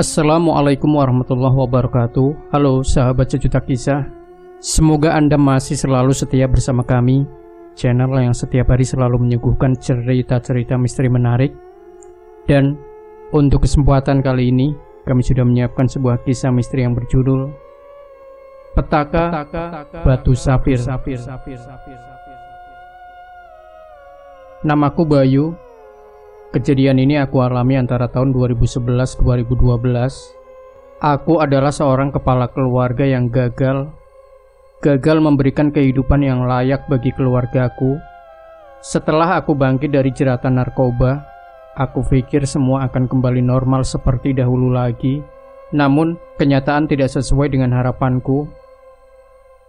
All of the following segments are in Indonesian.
Assalamualaikum warahmatullahi wabarakatuh. Halo sahabat sejuta kisah. Semoga Anda masih selalu setia bersama kami, channel yang setiap hari selalu menyuguhkan cerita-cerita misteri menarik. Dan untuk kesempatan kali ini, kami sudah menyiapkan sebuah kisah misteri yang berjudul Petaka Batu Safir. Namaku Bayu. Kejadian ini aku alami antara tahun 2011-2012. Aku adalah seorang kepala keluarga yang gagal memberikan kehidupan yang layak bagi keluargaku. Setelah aku bangkit dari jeratan narkoba, aku pikir semua akan kembali normal seperti dahulu lagi. Namun, kenyataan tidak sesuai dengan harapanku.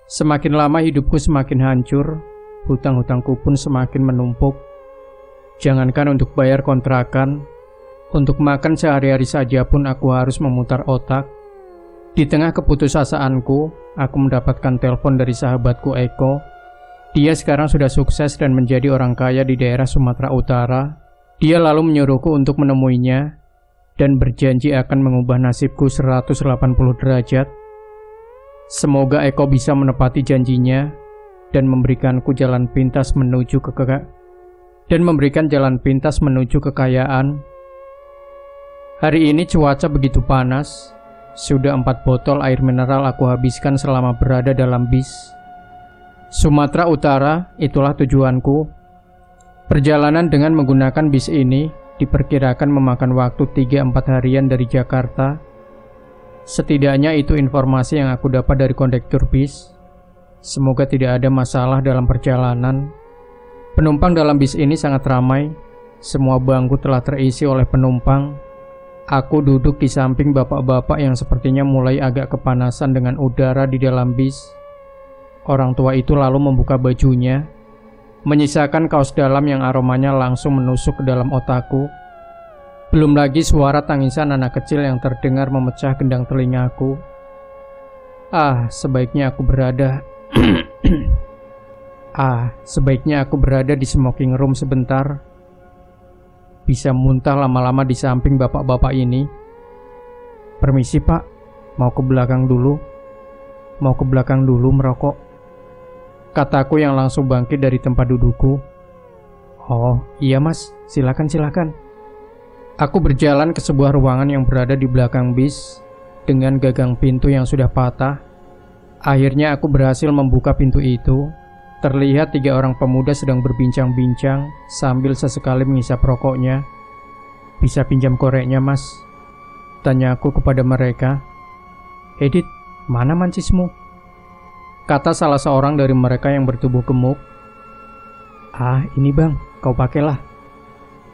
Semakin lama hidupku semakin hancur, hutang-hutangku pun semakin menumpuk. Jangankan untuk bayar kontrakan, untuk makan sehari-hari saja pun aku harus memutar otak. Di tengah keputusasaanku, aku mendapatkan telepon dari sahabatku Eko. Dia sekarang sudah sukses dan menjadi orang kaya di daerah Sumatera Utara. Dia lalu menyuruhku untuk menemuinya dan berjanji akan mengubah nasibku 180 derajat. Semoga Eko bisa menepati janjinya dan memberikanku jalan pintas menuju kekayaan. Hari ini cuaca begitu panas. Sudah 4 botol air mineral aku habiskan selama berada dalam bis. Sumatera Utara, itulah tujuanku. Perjalanan dengan menggunakan bis ini diperkirakan memakan waktu 3-4 harian dari Jakarta. Setidaknya itu informasi yang aku dapat dari kondektur bis. Semoga tidak ada masalah dalam perjalanan. Penumpang dalam bis ini sangat ramai. Semua bangku telah terisi oleh penumpang. Aku duduk di samping bapak-bapak yang sepertinya mulai agak kepanasan dengan udara di dalam bis. Orang tua itu lalu membuka bajunya, menyisakan kaos dalam yang aromanya langsung menusuk ke dalam otakku. Belum lagi suara tangisan anak kecil yang terdengar memecah gendang telingaku. Sebaiknya aku berada di smoking room sebentar. Bisa muntah lama-lama di samping bapak-bapak ini. Permisi pak, mau ke belakang dulu merokok, kataku yang langsung bangkit dari tempat dudukku. Oh iya mas, silakan. Aku berjalan ke sebuah ruangan yang berada di belakang bis dengan gagang pintu yang sudah patah. Akhirnya aku berhasil membuka pintu itu. Terlihat 3 orang pemuda sedang berbincang-bincang sambil sesekali menghisap rokoknya. Bisa pinjam koreknya mas? Tanyaku kepada mereka. Edit, mana mancismu? Kata salah seorang dari mereka yang bertubuh gemuk. Ini bang, kau pakailah.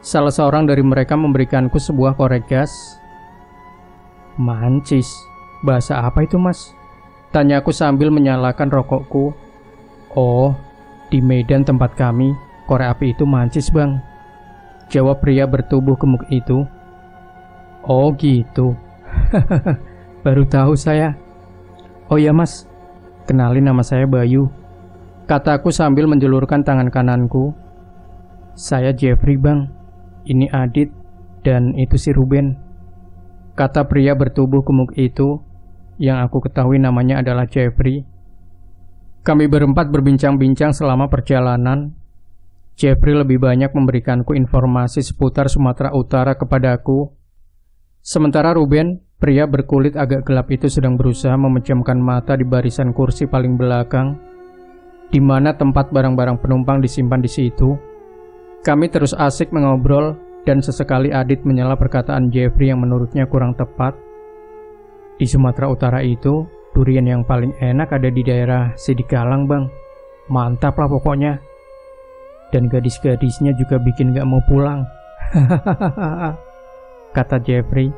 Salah seorang dari mereka memberikanku sebuah korek gas. Mancis? Bahasa apa itu mas? Tanyaku sambil menyalakan rokokku. Oh, di Medan tempat kami, korek api itu mancis bang, jawab pria bertubuh gemuk itu. Oh gitu. Baru tahu saya. Oh ya mas, kenalin nama saya Bayu, kataku sambil menjulurkan tangan kananku. Saya Jeffrey bang, ini Adit, dan itu si Ruben, kata pria bertubuh gemuk itu, yang aku ketahui namanya adalah Jeffrey. Kami berempat berbincang-bincang selama perjalanan. Jeffrey lebih banyak memberikanku informasi seputar Sumatera Utara kepadaku. Sementara Ruben, pria berkulit agak gelap itu sedang berusaha memejamkan mata di barisan kursi paling belakang, di mana tempat barang-barang penumpang disimpan di situ. Kami terus asik mengobrol dan sesekali Adit menyela perkataan Jeffrey yang menurutnya kurang tepat. Di Sumatera Utara itu, durian yang paling enak ada di daerah Sidikalang bang. Mantap lah pokoknya. Dan gadis-gadisnya juga bikin gak mau pulang. Kata Jeffrey.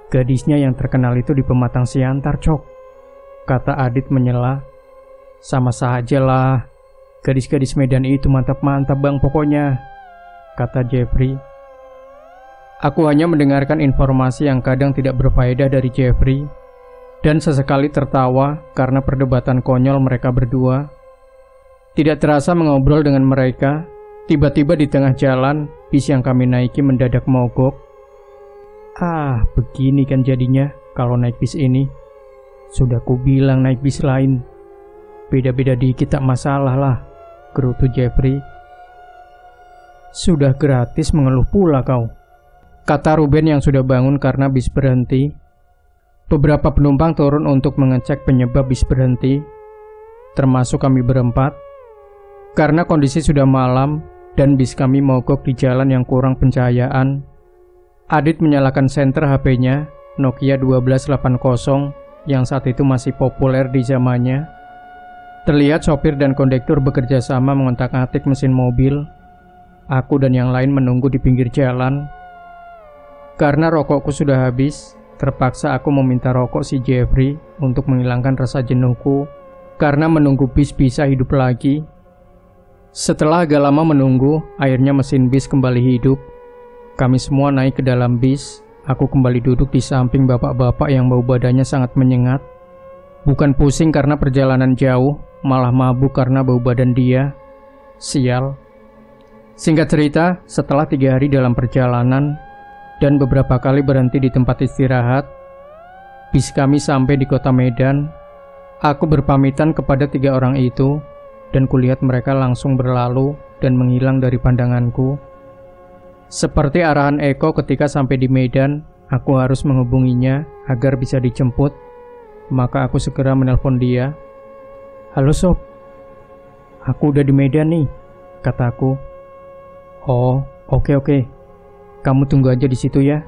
Gadisnya yang terkenal itu di Pematang Siantar cok, kata Adit menyela. Sama saja lah, gadis-gadis Medan itu mantap-mantap bang pokoknya, kata Jeffrey. Aku hanya mendengarkan informasi yang kadang tidak berfaedah dari Jeffrey, dan sesekali tertawa karena perdebatan konyol mereka berdua. Tidak terasa mengobrol dengan mereka, tiba-tiba di tengah jalan, bis yang kami naiki mendadak mogok. Begini kan jadinya kalau naik bis ini. Sudah kubilang naik bis lain. Beda-beda dikit tak masalah lah, gerutu Jeffrey. Sudah gratis mengeluh pula kau, kata Ruben yang sudah bangun karena bis berhenti. Beberapa penumpang turun untuk mengecek penyebab bis berhenti, termasuk kami berempat. Karena kondisi sudah malam dan bis kami mogok di jalan yang kurang pencahayaan, Adit menyalakan senter HP-nya, Nokia 1280, yang saat itu masih populer di zamannya. Terlihat sopir dan kondektur bekerja sama mengotak-atik mesin mobil. Aku dan yang lain menunggu di pinggir jalan. Karena rokokku sudah habis, terpaksa aku meminta rokok si Jeffrey untuk menghilangkan rasa jenuhku karena menunggu bis bisa hidup lagi. Setelah agak lama menunggu, akhirnya mesin bis kembali hidup. Kami semua naik ke dalam bis. Aku kembali duduk di samping bapak-bapak yang bau badannya sangat menyengat. Bukan pusing karena perjalanan jauh, malah mabuk karena bau badan dia. Sial. Singkat cerita, setelah 3 hari dalam perjalanan dan beberapa kali berhenti di tempat istirahat, bis kami sampai di kota Medan. Aku berpamitan kepada 3 orang itu, dan kulihat mereka langsung berlalu dan menghilang dari pandanganku. Seperti arahan Eko ketika sampai di Medan, aku harus menghubunginya agar bisa dijemput. Maka aku segera menelpon dia. "Halo sob, aku udah di Medan nih," kataku. "Oh, oke. Kamu tunggu aja di situ ya.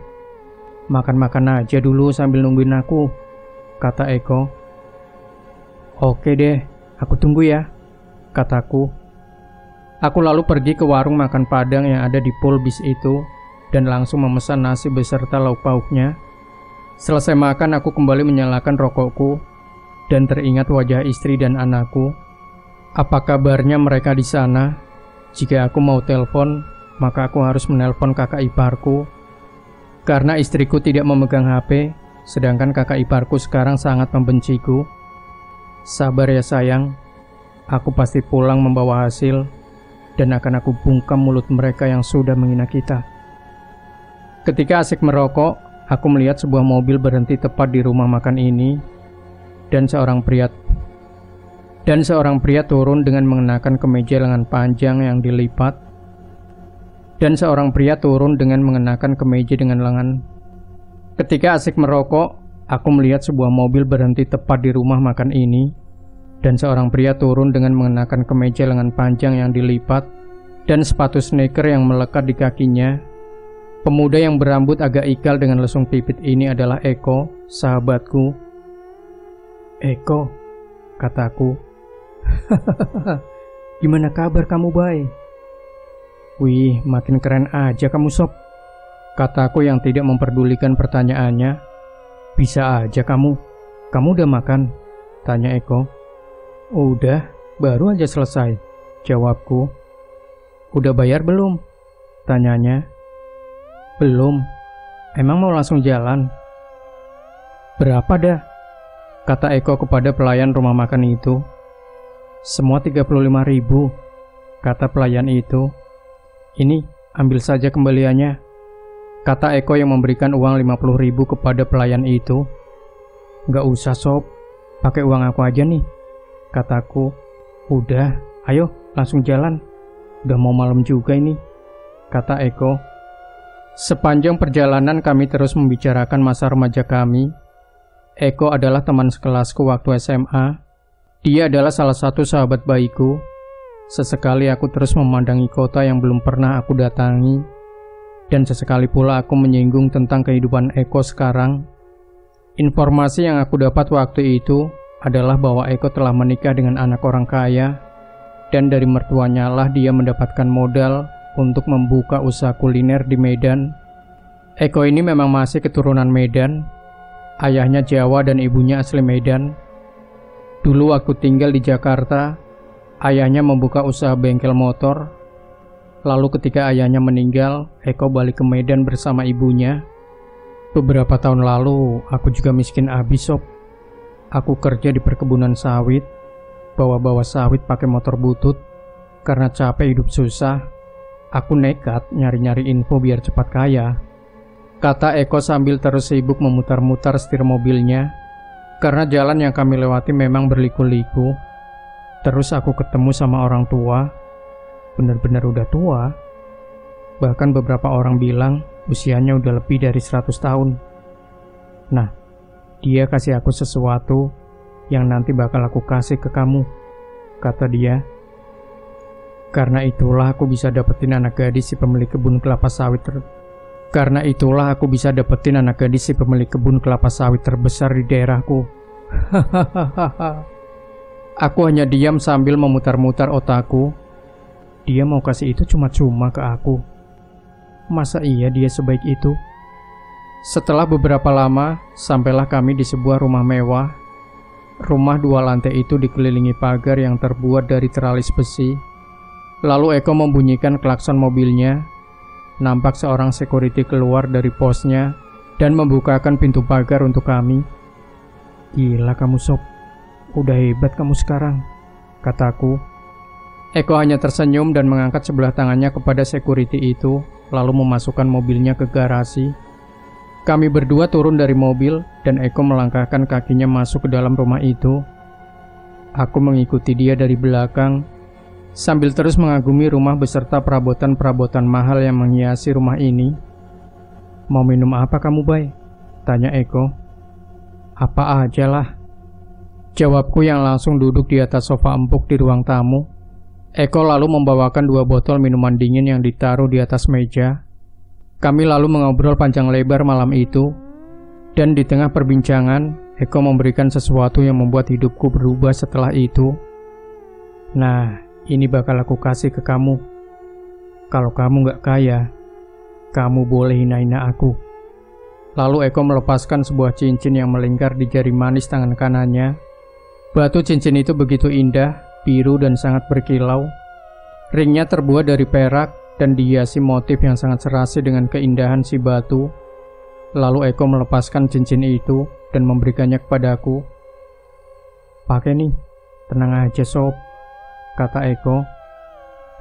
Makan-makan aja dulu sambil nungguin aku," kata Eko. "Oke deh, aku tunggu ya," kataku. Aku lalu pergi ke warung makan Padang yang ada di pool bis itu dan langsung memesan nasi beserta lauk pauknya. Selesai makan, aku kembali menyalakan rokokku dan teringat wajah istri dan anakku. Apa kabarnya mereka di sana? Jika aku mau telepon, maka aku harus menelpon kakak iparku. Karena istriku tidak memegang HP, sedangkan kakak iparku sekarang sangat membenciku. Sabar ya sayang, aku pasti pulang membawa hasil dan akan aku bungkam mulut mereka yang sudah menghina kita. Ketika asik merokok, aku melihat sebuah mobil berhenti tepat di rumah makan ini dan seorang pria turun dengan mengenakan kemeja lengan panjang yang dilipat. Ketika asik merokok, aku melihat sebuah mobil berhenti tepat di rumah makan ini dan seorang pria turun dengan mengenakan kemeja lengan panjang yang dilipat dan sepatu sneaker yang melekat di kakinya. Pemuda yang berambut agak ikal dengan lesung pipit ini adalah Eko, sahabatku. "Eko," kataku. "Gimana kabar kamu, Bay?" "Wih, makin keren aja kamu sob," kataku yang tidak memperdulikan pertanyaannya. "Bisa aja kamu. Kamu udah makan?" tanya Eko. "Udah, baru aja selesai," jawabku. "Udah bayar belum?" tanyanya. "Belum. Emang mau langsung jalan?" "Berapa dah?" kata Eko kepada pelayan rumah makan itu. "Semua 35.000, kata pelayan itu. "Ini, ambil saja kembaliannya," kata Eko yang memberikan uang 50.000 kepada pelayan itu. "Gak usah sob, pakai uang aku aja nih," kataku. "Udah, ayo langsung jalan. Udah mau malam juga ini," kata Eko. Sepanjang perjalanan kami terus membicarakan masa remaja kami. Eko adalah teman sekelasku waktu SMA. Dia adalah salah satu sahabat baikku. Sesekali aku terus memandangi kota yang belum pernah aku datangi. Dan sesekali pula aku menyinggung tentang kehidupan Eko sekarang. Informasi yang aku dapat waktu itu adalah bahwa Eko telah menikah dengan anak orang kaya. Dan dari mertuanya lah dia mendapatkan modal untuk membuka usaha kuliner di Medan. Eko ini memang masih keturunan Medan. Ayahnya Jawa dan ibunya asli Medan. Dulu waktu tinggal di Jakarta, ayahnya membuka usaha bengkel motor. Lalu ketika ayahnya meninggal, Eko balik ke Medan bersama ibunya. Beberapa tahun lalu, aku juga miskin abis sob. Aku kerja di perkebunan sawit, bawa-bawa sawit pakai motor butut. Karena capek hidup susah, aku nekat nyari-nyari info biar cepat kaya. kata Eko sambil terus sibuk memutar-mutar setir mobilnya. Karena jalan yang kami lewati memang berliku-liku. Terus aku ketemu sama orang tua. Benar-benar udah tua. Bahkan beberapa orang bilang usianya udah lebih dari 100 tahun. Nah, dia kasih aku sesuatu yang nanti bakal aku kasih ke kamu, kata dia. Karena itulah aku bisa dapetin anak gadis si pemilik kebun kelapa sawit terbesar di daerahku. Aku hanya diam sambil memutar-mutar otakku. Dia mau kasih itu cuma-cuma ke aku. Masa iya dia sebaik itu? Setelah beberapa lama, sampailah kami di sebuah rumah mewah. Rumah 2 lantai itu dikelilingi pagar yang terbuat dari teralis besi. Lalu Eko membunyikan klakson mobilnya. Nampak seorang security keluar dari posnya dan membukakan pintu pagar untuk kami. Gila kamu Sob, udah hebat kamu sekarang, kataku. Eko hanya tersenyum dan mengangkat sebelah tangannya kepada security itu, lalu memasukkan mobilnya ke garasi. Kami berdua turun dari mobil dan Eko melangkahkan kakinya masuk ke dalam rumah itu. Aku mengikuti dia dari belakang, sambil terus mengagumi rumah beserta perabotan-perabotan mahal yang menghiasi rumah ini. Mau minum apa kamu, Bay? Tanya Eko. Apa aja lah, jawabku yang langsung duduk di atas sofa empuk di ruang tamu. Eko lalu membawakan 2 botol minuman dingin yang ditaruh di atas meja. Kami lalu mengobrol panjang lebar malam itu. Dan di tengah perbincangan, Eko memberikan sesuatu yang membuat hidupku berubah setelah itu. Nah, ini bakal aku kasih ke kamu. Kalau kamu gak kaya, kamu boleh hina-hina aku. Lalu Eko melepaskan sebuah cincin yang melingkar di jari manis tangan kanannya. Batu cincin itu begitu indah, biru dan sangat berkilau. Ringnya terbuat dari perak dan dihiasi motif yang sangat serasi dengan keindahan si batu. Lalu Eko melepaskan cincin itu dan memberikannya kepadaku. Pakai nih, tenang aja Sob, kata Eko.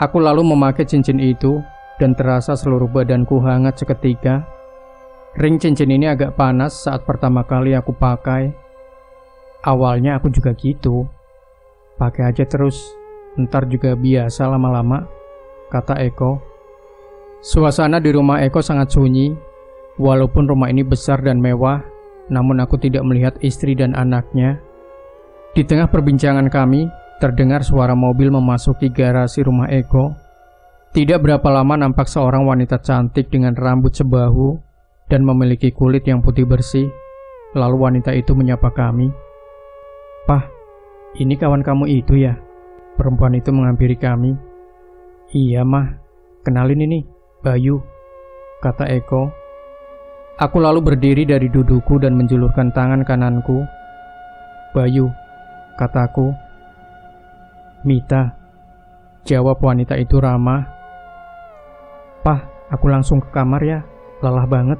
Aku lalu memakai cincin itu dan terasa seluruh badanku hangat seketika. Ring cincin ini agak panas saat pertama kali aku pakai. Awalnya aku juga gitu. Pakai aja terus, ntar juga biasa lama-lama, kata Eko. Suasana di rumah Eko sangat sunyi. Walaupun rumah ini besar dan mewah, namun aku tidak melihat istri dan anaknya. Di tengah perbincangan kami, terdengar suara mobil memasuki garasi rumah Eko. Tidak berapa lama nampak seorang wanita cantik dengan rambut sebahu dan memiliki kulit yang putih bersih. Lalu wanita itu menyapa kami. Pah, ini kawan kamu itu ya? Perempuan itu menghampiri kami. Iya mah, kenalin ini, Bayu, kata Eko. Aku lalu berdiri dari dudukku dan menjulurkan tangan kananku. Bayu, kataku. Mita, jawab wanita itu ramah. Pah, aku langsung ke kamar ya, lelah banget.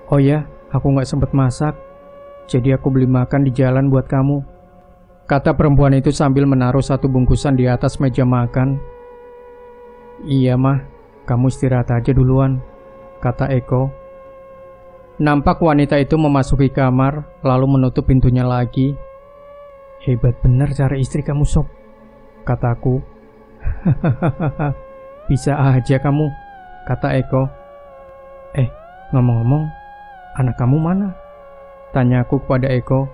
Oh ya, aku gak sempet masak, jadi aku beli makan di jalan buat kamu, kata perempuan itu sambil menaruh 1 bungkusan di atas meja makan. Iya mah, kamu istirahat aja duluan, kata Eko. Nampak wanita itu memasuki kamar, lalu menutup pintunya lagi. Hebat bener cara istri kamu Sob, kataku. Hahaha, bisa aja kamu, kata Eko. Ngomong-ngomong, anak kamu mana? Tanyaku kepada Eko.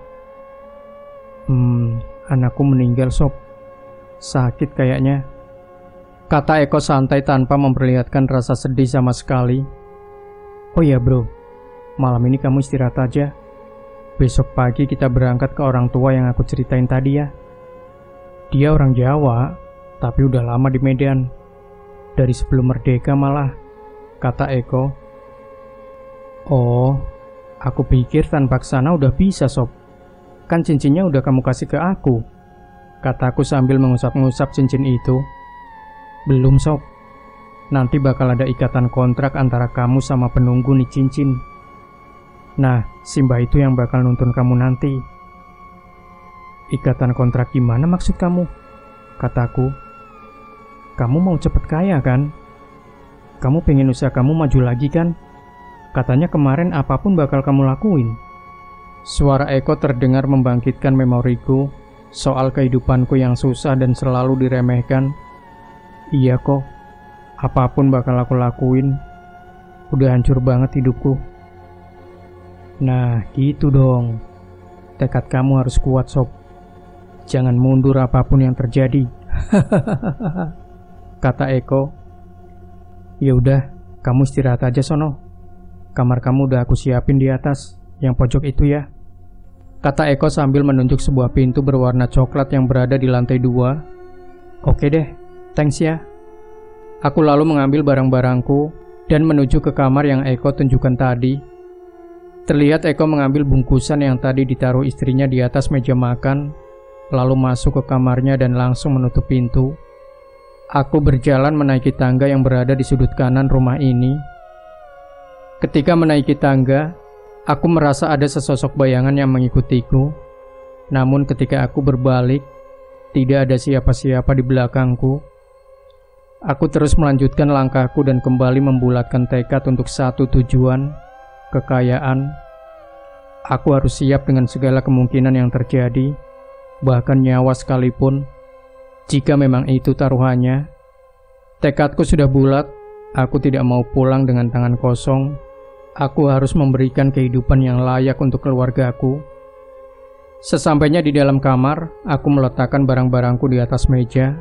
Anakku meninggal Sob, sakit kayaknya, kata Eko santai tanpa memperlihatkan rasa sedih sama sekali. Oh ya bro, malam ini kamu istirahat aja. Besok pagi kita berangkat ke orang tua yang aku ceritain tadi ya. Dia orang Jawa, tapi udah lama di Medan. Dari sebelum merdeka malah, kata Eko. Oh, aku pikir tanpa kesana udah bisa Sob. Kan cincinnya udah kamu kasih ke aku, kataku sambil mengusap-ngusap cincin itu. Belum Sob, nanti bakal ada ikatan kontrak antara kamu sama penunggu nih cincin. Nah, si Mbak itu yang bakal nuntun kamu nanti. Ikatan kontrak gimana maksud kamu? Kataku. Kamu mau cepet kaya kan? Kamu pengen usaha kamu maju lagi kan? Katanya kemarin apapun bakal kamu lakuin. Suara Eko terdengar membangkitkan memoriku soal kehidupanku yang susah dan selalu diremehkan. Iya kok, apapun bakal aku lakuin. Udah hancur banget hidupku. Nah, gitu dong. Tekad kamu harus kuat, Sob. Jangan mundur apapun yang terjadi. Kata Eko. Ya udah, kamu istirahat aja sono. Kamar kamu udah aku siapin di atas, yang pojok itu ya. Kata Eko sambil menunjuk sebuah pintu berwarna coklat yang berada di lantai 2. Oke deh, thanks ya. Aku lalu mengambil barang-barangku dan menuju ke kamar yang Eko tunjukkan tadi. Terlihat Eko mengambil bungkusan yang tadi ditaruh istrinya di atas meja makan, lalu masuk ke kamarnya dan langsung menutup pintu. Aku berjalan menaiki tangga yang berada di sudut kanan rumah ini. Ketika menaiki tangga, aku merasa ada sesosok bayangan yang mengikutiku. Namun ketika aku berbalik, tidak ada siapa-siapa di belakangku. Aku terus melanjutkan langkahku dan kembali membulatkan tekad untuk satu tujuan, kekayaan. Aku harus siap dengan segala kemungkinan yang terjadi, bahkan nyawa sekalipun, jika memang itu taruhannya. Tekadku sudah bulat, aku tidak mau pulang dengan tangan kosong. Aku harus memberikan kehidupan yang layak untuk keluargaku. Sesampainya di dalam kamar, aku meletakkan barang-barangku di atas meja.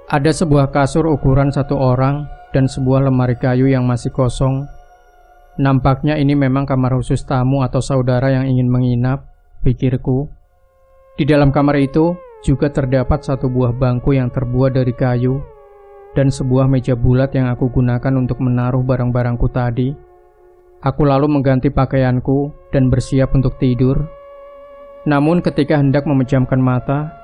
Ada sebuah kasur ukuran satu orang dan sebuah lemari kayu yang masih kosong. Nampaknya ini memang kamar khusus tamu atau saudara yang ingin menginap, pikirku. Di dalam kamar itu juga terdapat satu buah bangku yang terbuat dari kayu dan sebuah meja bulat yang aku gunakan untuk menaruh barang-barangku tadi. Aku lalu mengganti pakaianku dan bersiap untuk tidur. Namun ketika hendak memejamkan mata,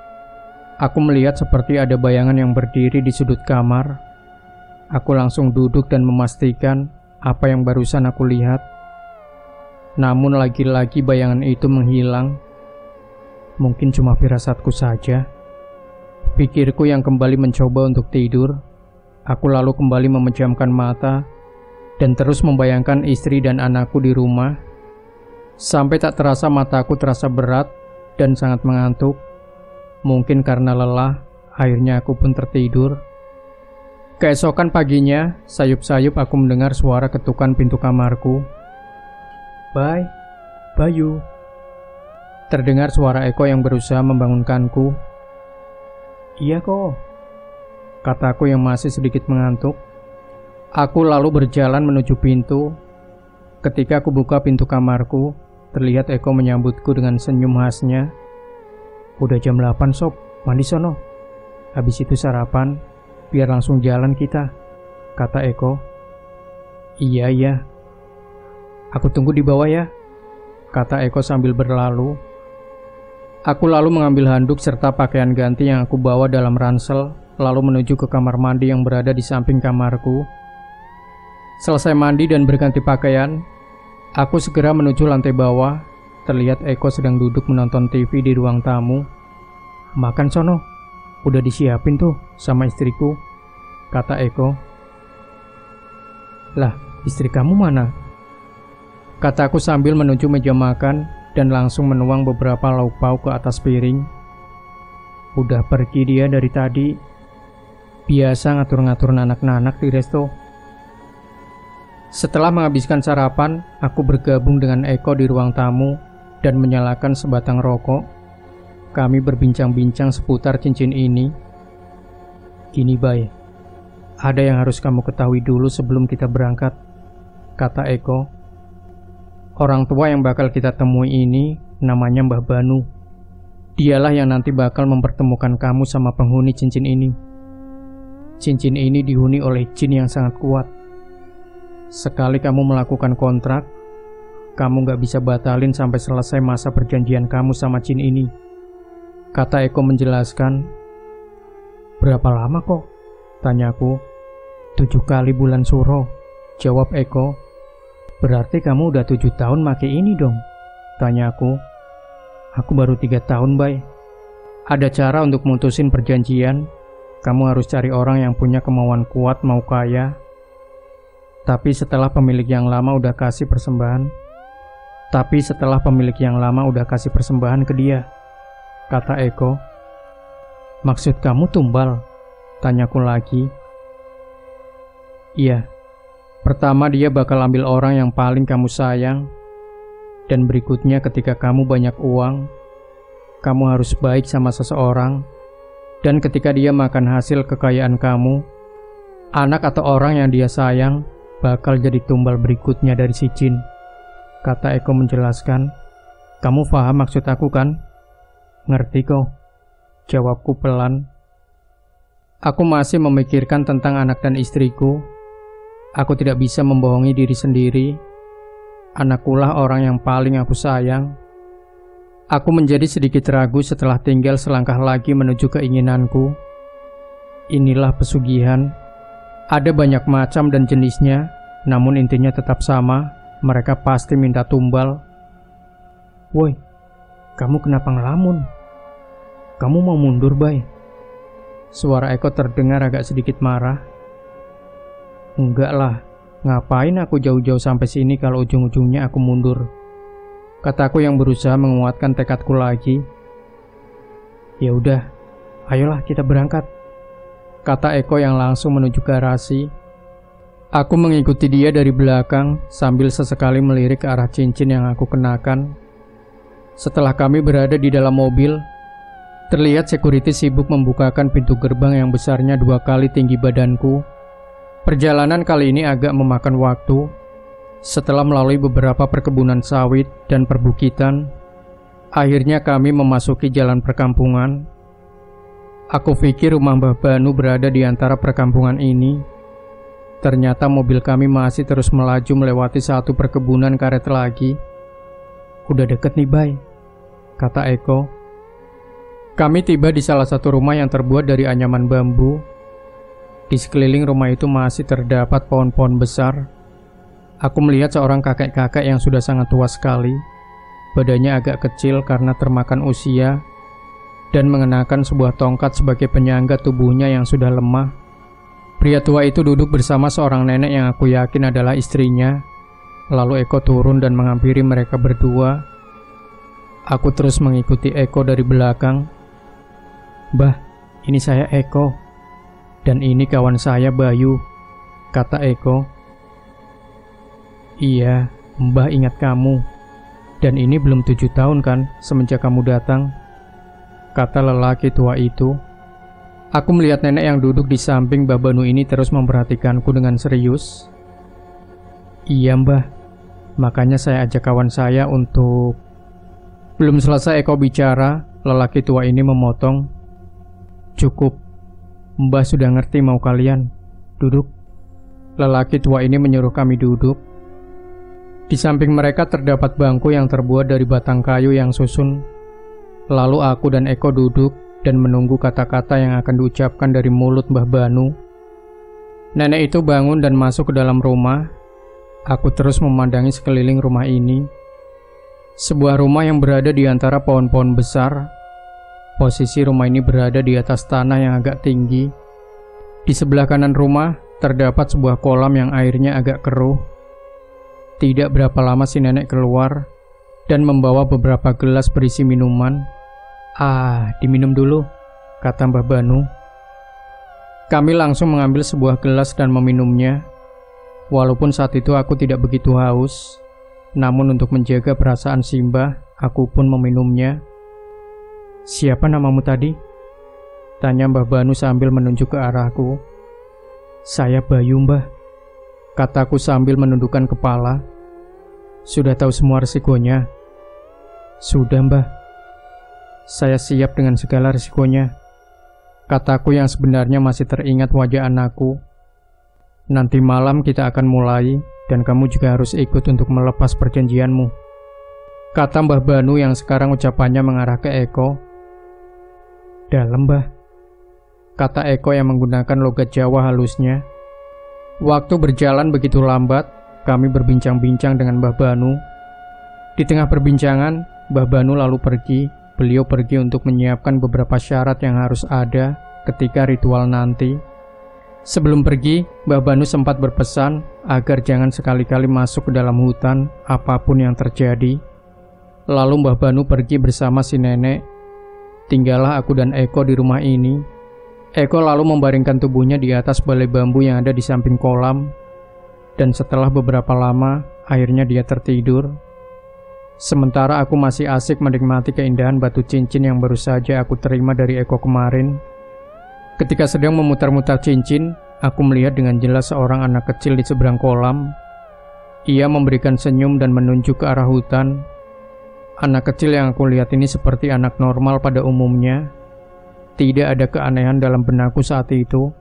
aku melihat seperti ada bayangan yang berdiri di sudut kamar. Aku langsung duduk dan memastikan apa yang barusan aku lihat. Namun lagi-lagi bayangan itu menghilang. Mungkin cuma firasatku saja, pikirku yang kembali mencoba untuk tidur. Aku lalu kembali memejamkan mata dan terus membayangkan istri dan anakku di rumah. Sampai tak terasa mataku terasa berat dan sangat mengantuk. Mungkin karena lelah, akhirnya aku pun tertidur. Keesokan paginya, sayup-sayup aku mendengar suara ketukan pintu kamarku. Bayu. Terdengar suara Eko yang berusaha membangunkanku. Iya kok, kataku yang masih sedikit mengantuk. Aku lalu berjalan menuju pintu. Ketika aku buka pintu kamarku, terlihat Eko menyambutku dengan senyum khasnya. Udah jam 8 sob, mandi sono. Habis itu sarapan, biar langsung jalan kita, kata Eko. Iya. Aku tunggu di bawah ya, kata Eko sambil berlalu. Aku lalu mengambil handuk serta pakaian ganti yang aku bawa dalam ransel, lalu menuju ke kamar mandi yang berada di samping kamarku. Selesai mandi dan berganti pakaian, aku segera menuju lantai bawah. Terlihat Eko sedang duduk menonton TV di ruang tamu. Makan sono, udah disiapin tuh sama istriku, kata Eko. Lah, istri kamu mana? Kataku sambil menuju meja makan dan langsung menuang beberapa lauk pauk ke atas piring. Udah pergi dia dari tadi. Biasa ngatur-ngatur anak-anak di resto. Setelah menghabiskan sarapan, aku bergabung dengan Eko di ruang tamu dan menyalakan sebatang rokok. Kami berbincang-bincang seputar cincin ini. Gini Bay, ada yang harus kamu ketahui dulu sebelum kita berangkat, kata Eko. Orang tua yang bakal kita temui ini namanya Mbah Banu. Dialah yang nanti bakal mempertemukan kamu sama penghuni cincin ini. Cincin ini dihuni oleh jin yang sangat kuat. Sekali kamu melakukan kontrak, kamu gak bisa batalin sampai selesai masa perjanjian kamu sama jin ini, kata Eko menjelaskan. Berapa lama kok? Tanyaku. 7 kali bulan suro, jawab Eko. Berarti kamu udah 7 tahun make ini dong, tanyaku. Aku baru 3 tahun Bay. Ada cara untuk mutusin perjanjian. Kamu harus cari orang yang punya kemauan kuat mau kaya. Tapi setelah pemilik yang lama udah kasih persembahan ke dia, kata Eko. Maksud kamu tumbal? Tanyaku lagi. Iya. Pertama dia bakal ambil orang yang paling kamu sayang. Dan berikutnya ketika kamu banyak uang, kamu harus baik sama seseorang. Dan ketika dia makan hasil kekayaan kamu, anak atau orang yang dia sayang bakal jadi tumbal berikutnya dari si jin, kata Eko menjelaskan. Kamu paham maksud aku kan? Ngerti kok, jawabku pelan. Aku masih memikirkan tentang anak dan istriku. Aku tidak bisa membohongi diri sendiri. Anakkulah orang yang paling aku sayang. Aku menjadi sedikit ragu setelah tinggal selangkah lagi menuju keinginanku. Inilah pesugihan. Ada banyak macam dan jenisnya, namun intinya tetap sama. Mereka pasti minta tumbal. Woi, kamu kenapa ngelamun? Kamu mau mundur, Bay? Suara Eko terdengar agak sedikit marah. Enggak lah, ngapain aku jauh-jauh sampai sini kalau ujung-ujungnya aku mundur? Kataku yang berusaha menguatkan tekadku lagi. Ya udah, ayolah kita berangkat, kata Eko yang langsung menuju garasi. Aku mengikuti dia dari belakang sambil sesekali melirik ke arah cincin yang aku kenakan. Setelah kami berada di dalam mobil, terlihat security sibuk membukakan pintu gerbang yang besarnya 2 kali tinggi badanku. Perjalanan kali ini agak memakan waktu. Setelah melalui beberapa perkebunan sawit dan perbukitan, akhirnya kami memasuki jalan perkampungan. Aku pikir rumah Mbah Banu berada di antara perkampungan ini. Ternyata mobil kami masih terus melaju melewati satu perkebunan karet lagi. Udah deket nih, Bay, kata Eko. Kami tiba di salah satu rumah yang terbuat dari anyaman bambu. Di sekeliling rumah itu masih terdapat pohon-pohon besar. Aku melihat seorang kakek-kakek yang sudah sangat tua sekali. Badannya agak kecil karena termakan usia dan mengenakan sebuah tongkat sebagai penyangga tubuhnya yang sudah lemah. Pria tua itu duduk bersama seorang nenek yang aku yakin adalah istrinya. Lalu Eko turun dan menghampiri mereka berdua. Aku terus mengikuti Eko dari belakang. Mbah, ini saya Eko. Dan ini kawan saya Bayu, kata Eko. Iya, Mbah ingat kamu. Dan ini belum 7 tahun kan semenjak kamu datang, kata lelaki tua itu. Aku melihat nenek yang duduk di samping Mbah Banu ini terus memperhatikanku dengan serius. Iya Mbah, makanya saya ajak kawan saya untuk... Belum selesai Eko bicara, lelaki tua ini memotong. Cukup, Mbah sudah ngerti mau kalian. Duduk. Lelaki tua ini menyuruh kami duduk. Di samping mereka terdapat bangku yang terbuat dari batang kayu yang susun. Lalu aku dan Eko duduk dan menunggu kata-kata yang akan diucapkan dari mulut Mbah Banu. Nenek itu bangun dan masuk ke dalam rumah. Aku terus memandangi sekeliling rumah ini. Sebuah rumah yang berada di antara pohon-pohon besar. Posisi rumah ini berada di atas tanah yang agak tinggi. Di sebelah kanan rumah terdapat sebuah kolam yang airnya agak keruh. Tidak berapa lama si nenek keluar dan membawa beberapa gelas berisi minuman. Diminum dulu, kata Mbah Banu. Kami langsung mengambil sebuah gelas dan meminumnya. Walaupun saat itu aku tidak begitu haus, namun untuk menjaga perasaan Simbah, aku pun meminumnya. Siapa namamu tadi? Tanya Mbah Banu sambil menunjuk ke arahku. Saya Bayu, Mbah, kataku sambil menundukkan kepala. Sudah tahu semua resikonya? Sudah, Mbah. Saya siap dengan segala resikonya, kataku yang sebenarnya masih teringat wajah anakku. Nanti malam kita akan mulai dan kamu juga harus ikut untuk melepas perjanjianmu, kata Mbah Banu yang sekarang ucapannya mengarah ke Eko. Dalam, Mbah, kata Eko yang menggunakan logat Jawa halusnya. Waktu berjalan begitu lambat, kami berbincang-bincang dengan Mbah Banu. Di tengah perbincangan, Mbah Banu lalu pergi. Beliau pergi untuk menyiapkan beberapa syarat yang harus ada ketika ritual nanti. Sebelum pergi, Mbah Banu sempat berpesan agar jangan sekali-kali masuk ke dalam hutan apapun yang terjadi. Lalu Mbah Banu pergi bersama si nenek. Tinggallah aku dan Eko di rumah ini. Eko lalu membaringkan tubuhnya di atas balai bambu yang ada di samping kolam. Dan setelah beberapa lama, akhirnya dia tertidur. Sementara aku masih asik menikmati keindahan batu cincin yang baru saja aku terima dari Eko kemarin. Ketika sedang memutar-mutar cincin, aku melihat dengan jelas seorang anak kecil di seberang kolam. Ia memberikan senyum dan menunjuk ke arah hutan. Anak kecil yang aku lihat ini seperti anak normal pada umumnya. Tidak ada keanehan dalam benakku saat itu.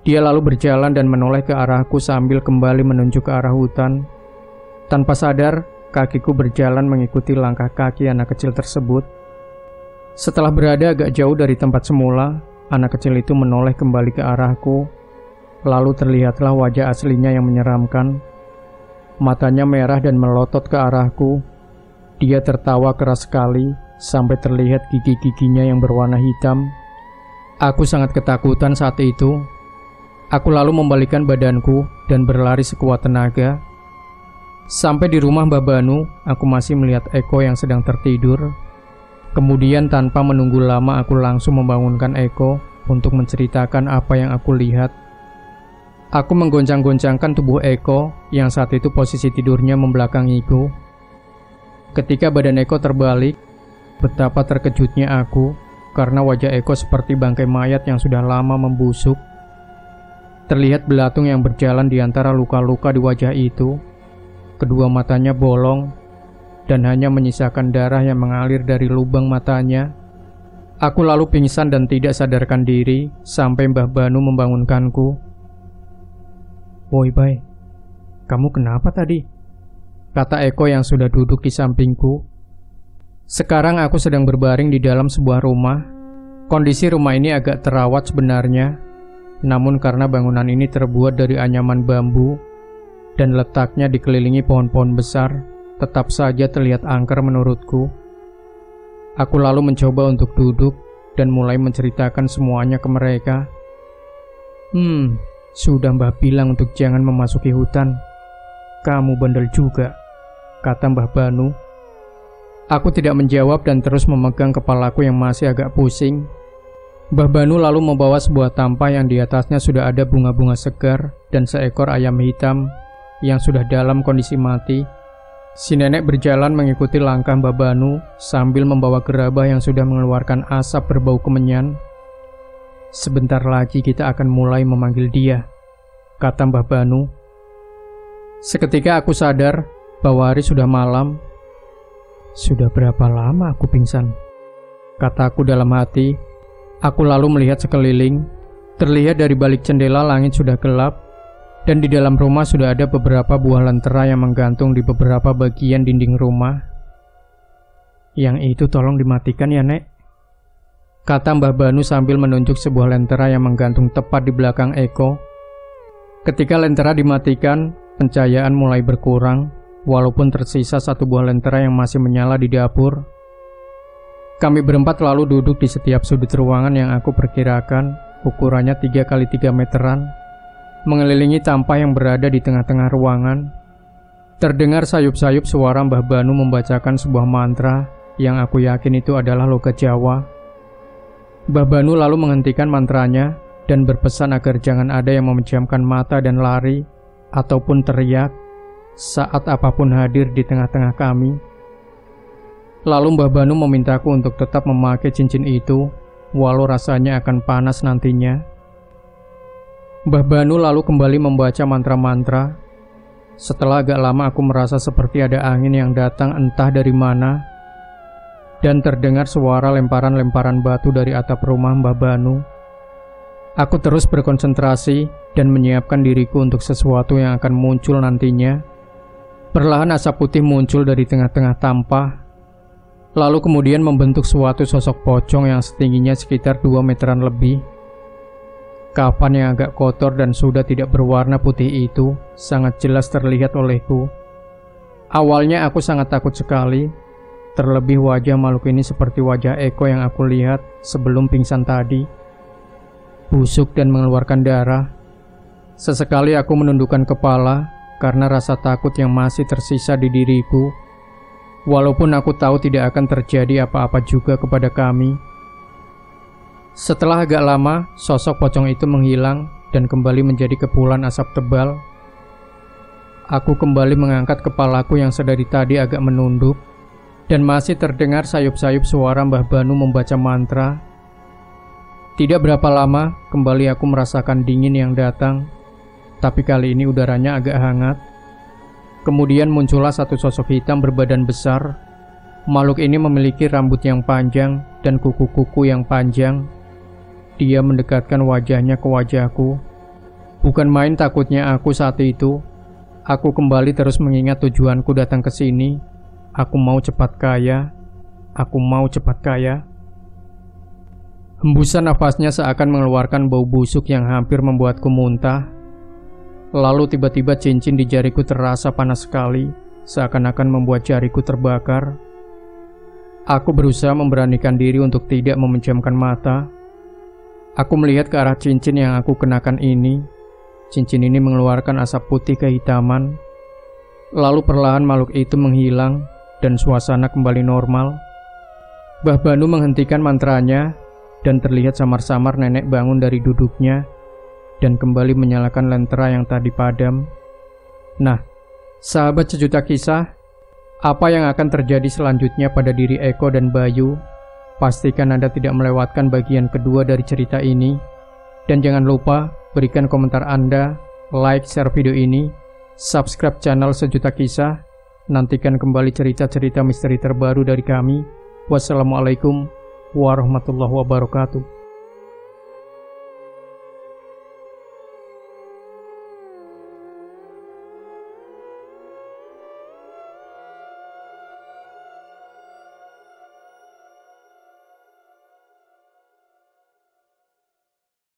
Dia lalu berjalan dan menoleh ke arahku sambil kembali menunjuk ke arah hutan. Tanpa sadar, kakiku berjalan mengikuti langkah kaki anak kecil tersebut. Setelah berada agak jauh dari tempat semula, anak kecil itu menoleh kembali ke arahku. Lalu terlihatlah wajah aslinya yang menyeramkan. Matanya merah dan melotot ke arahku. Dia tertawa keras sekali sampai terlihat gigi-giginya yang berwarna hitam. Aku sangat ketakutan saat itu. Aku lalu membalikkan badanku dan berlari sekuat tenaga. Sampai di rumah Mbah Banu, aku masih melihat Eko yang sedang tertidur. Kemudian tanpa menunggu lama aku langsung membangunkan Eko untuk menceritakan apa yang aku lihat. Aku menggoncang-goncangkan tubuh Eko yang saat itu posisi tidurnya membelakangiku. Ketika badan Eko terbalik, betapa terkejutnya aku karena wajah Eko seperti bangkai mayat yang sudah lama membusuk. Terlihat belatung yang berjalan di antara luka-luka di wajah itu. Kedua matanya bolong dan hanya menyisakan darah yang mengalir dari lubang matanya. Aku lalu pingsan dan tidak sadarkan diri sampai Mbah Banu membangunkanku. "Woi Bay, kamu kenapa tadi?" kata Eko yang sudah duduk di sampingku. Sekarang aku sedang berbaring di dalam sebuah rumah. Kondisi rumah ini agak terawat sebenarnya, namun karena bangunan ini terbuat dari anyaman bambu dan letaknya dikelilingi pohon-pohon besar, tetap saja terlihat angker menurutku. Aku lalu mencoba untuk duduk dan mulai menceritakan semuanya ke mereka. Sudah Mbah bilang untuk jangan memasuki hutan. Kamu bandel juga, kata Mbah Banu. Aku tidak menjawab dan terus memegang kepalaku yang masih agak pusing. Mbah Banu lalu membawa sebuah tampah yang di atasnya sudah ada bunga-bunga segar dan seekor ayam hitam yang sudah dalam kondisi mati. Si nenek berjalan mengikuti langkah Mbah Banu sambil membawa gerabah yang sudah mengeluarkan asap berbau kemenyan. Sebentar lagi kita akan mulai memanggil dia, kata Mbah Banu. Seketika aku sadar bahwa hari sudah malam. Sudah berapa lama aku pingsan? Kataku dalam hati. Aku lalu melihat sekeliling. Terlihat dari balik jendela langit sudah gelap. Dan di dalam rumah sudah ada beberapa buah lentera yang menggantung di beberapa bagian dinding rumah. Yang itu tolong dimatikan ya, Nek, kata Mbah Banu sambil menunjuk sebuah lentera yang menggantung tepat di belakang Eko. Ketika lentera dimatikan, pencahayaan mulai berkurang, walaupun tersisa satu buah lentera yang masih menyala di dapur. Kami berempat lalu duduk di setiap sudut ruangan yang aku perkirakan ukurannya 3x3 meteran, mengelilingi tampah yang berada di tengah-tengah ruangan. Terdengar sayup-sayup suara Mbah Banu membacakan sebuah mantra yang aku yakin itu adalah logat Jawa. Mbah Banu lalu menghentikan mantranya dan berpesan agar jangan ada yang memejamkan mata dan lari ataupun teriak saat apapun hadir di tengah-tengah kami. Lalu Mbah Banu memintaku untuk tetap memakai cincin itu walau rasanya akan panas nantinya. Mbah Banu lalu kembali membaca mantra-mantra. Setelah agak lama aku merasa seperti ada angin yang datang entah dari mana, dan terdengar suara lemparan-lemparan batu dari atap rumah Mbah Banu. Aku terus berkonsentrasi dan menyiapkan diriku untuk sesuatu yang akan muncul nantinya. Perlahan asap putih muncul dari tengah-tengah tampah, lalu kemudian membentuk suatu sosok pocong yang setingginya sekitar 2 meteran lebih. Kapan yang agak kotor dan sudah tidak berwarna putih itu sangat jelas terlihat olehku. Awalnya aku sangat takut sekali, terlebih wajah makhluk ini seperti wajah Eko yang aku lihat sebelum pingsan tadi. Busuk dan mengeluarkan darah, Sesekali aku menundukkan kepala karena rasa takut yang masih tersisa di diriku. Walaupun aku tahu tidak akan terjadi apa-apa juga kepada kami. Setelah agak lama, sosok pocong itu menghilang dan kembali menjadi kepulan asap tebal. Aku kembali mengangkat kepalaku yang sedari tadi agak menunduk, dan masih terdengar sayup-sayup suara Mbah Banu membaca mantra. Tidak berapa lama, kembali aku merasakan dingin yang datang, tapi kali ini udaranya agak hangat. Kemudian muncullah satu sosok hitam berbadan besar. Makhluk ini memiliki rambut yang panjang dan kuku-kuku yang panjang. Dia mendekatkan wajahnya ke wajahku. Bukan main takutnya aku saat itu. Aku kembali terus mengingat tujuanku datang ke sini. Aku mau cepat kaya. Aku mau cepat kaya. Hembusan nafasnya seakan mengeluarkan bau busuk yang hampir membuatku muntah. Lalu tiba-tiba cincin di jariku terasa panas sekali, seakan-akan membuat jariku terbakar. Aku berusaha memberanikan diri untuk tidak memejamkan mata. Aku melihat ke arah cincin yang aku kenakan ini. Cincin ini mengeluarkan asap putih kehitaman. Lalu perlahan makhluk itu menghilang dan suasana kembali normal. Mbah Banu menghentikan mantranya dan terlihat samar-samar nenek bangun dari duduknya dan kembali menyalakan lentera yang tadi padam. Nah, sahabat sejuta kisah, apa yang akan terjadi selanjutnya pada diri Eko dan Bayu? Pastikan Anda tidak melewatkan bagian kedua dari cerita ini. Dan jangan lupa berikan komentar Anda, like, share video ini, subscribe channel Sejuta Kisah. Nantikan kembali cerita-cerita misteri terbaru dari kami. Wassalamualaikum warahmatullahi wabarakatuh.